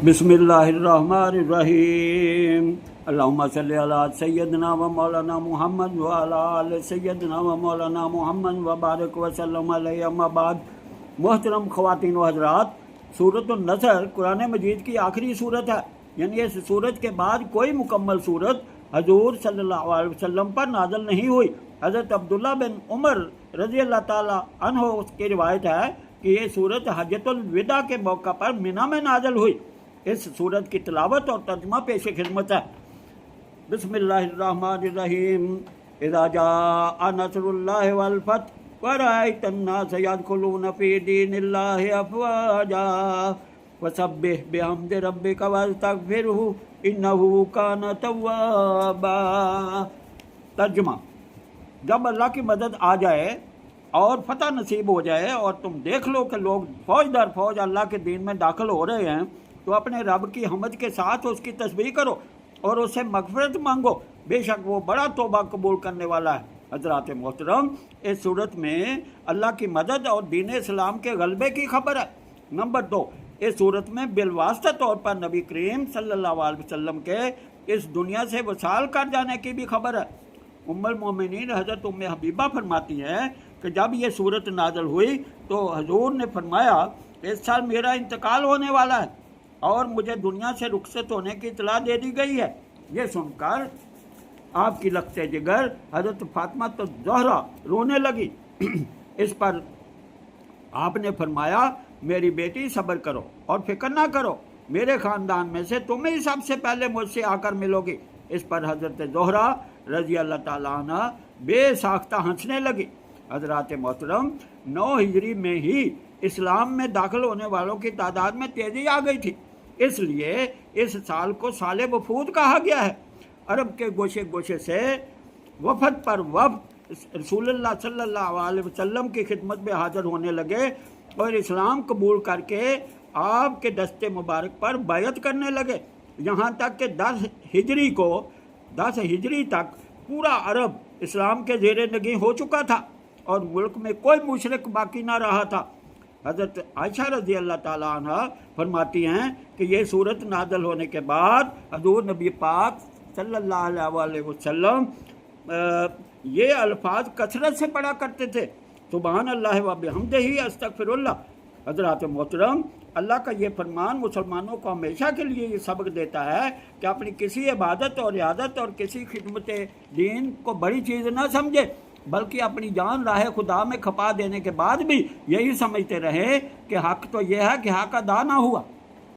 बिस्मिल्लाहिर्रहमानिर्रहीम। अल्लाहुम्मा सल्लि अला सय्यदना व मौलाना मुहम्मद व अला आले सय्यदना व मौलाना मुहम्मद व बारिक व सल्लम अलैहि अम्मा बाद। मोहतरम ख़वातीन व हज़रात, सूरत नसर कुरान मजीद की आखिरी सूरत है, यानी इस सूरत के बाद कोई मुकम्मल सूरत हजूर सल्लल्लाहु अलैहि वसल्लम पर नाज़िल नहीं हुई। हज़रत अब्दुल्ला बिन उमर रज़ी अल्लाह ताला अन्हो की रिवायत है कि ये सूरत हज्जतुल विदा के मौका पर मिना में नाज़िल हुई। इस सूरत की तिलावत और तर्जुमा पेश खिदमत है। बिस्मिल्लाहिर्रहमानिर्रहीम। इज़ा जाअ नस्रुल्लाहि वल फतह व रअयतन्नास यदखुलूना फी दीनिल्लाहि अफ़वाजा वसब्बिह बिहम्दि रब्बिका वस्तगफिरहु इन्नहु कान तव्वाबा। तर्जुमा: जब अल्लाह की मदद आ जाए और फतह नसीब हो जाए और तुम देख लो कि लोग फौज दर फौज अल्लाह के दीन में दाखिल हो रहे हैं, तो अपने रब की हमद के साथ उसकी तस्बीह करो और उससे मग़फ़िरत मांगो, बेशक वो बड़ा तौबा कबूल करने वाला है। हज़रात मोहतरम, इस सूरत में अल्लाह की मदद और दीन इस्लाम के गलबे की खबर है। नंबर 2, इस सूरत में बिलवास्ता तौर पर नबी करीम सल्लल्लाहु अलैहि वसल्लम के इस दुनिया से वसाल कर जाने की भी खबर है। उम्मुल मोमिनीन हज़रत उम्मे हबीबा फरमाती हैं कि जब ये सूरत नाज़िल हुई तो हजूर ने फरमाया, इस साल मेरा इंतकाल होने वाला है और मुझे दुनिया से रुखसत होने की इतला दे दी गई है। ये सुनकर आपकी लख्ते जिगर हज़रत फातिमा तो ज़हरा रोने लगी। इस पर आपने फरमाया, मेरी बेटी सब्र करो और फिक्र ना करो, मेरे ख़ानदान में से तुम ही सबसे पहले मुझसे आकर मिलोगी। इस पर हज़रत ज़हरा रज़ी अल्लाह ताला अन्हा बेसाख्ता हंसने लगी। हज़रात मोहतरम, 9 हिजरी में ही इस्लाम में दाखिल होने वालों की तादाद में तेज़ी आ गई थी, इसलिए इस साल को साल वफूद कहा गया है। अरब के गोशे गोशे से वफद पर वफद रसूलुल्लाह सल्लल्लाहु अलैहि वसल्लम की खिदमत में हाज़िर होने लगे और इस्लाम कबूल करके आपके दस्ते मुबारक पर बैत करने लगे। यहाँ तक कि 10 हिजरी तक पूरा अरब इस्लाम के ज़ेरे नगी हो चुका था और मुल्क में कोई मुशरिक बाकी ना रहा था। हज़रत आयशा रज़ी अल्लाह ताला अन्हा फरमाती हैं कि ये सूरत नाज़िल होने के बाद हज़ूर नबी पाक सल्लल्लाहु अलैहि वसल्लम ये अल्फाज कसरत से पढ़ा करते थे, सुबहान अल्लाह व बिहम्दिही अस्तगफिरुल्लाह। हज़रात मोहतरम, अल्लाह का ये फरमान मुसलमानों को हमेशा के लिए ये सबक देता है कि अपनी किसी इबादत और इयादत और किसी खिदमत दीन को बड़ी चीज़ ना समझे, बल्कि अपनी जान राह खुदा में खपा देने के बाद भी यही समझते रहे कि हक़ तो यह है कि हक़ अदा ना हुआ।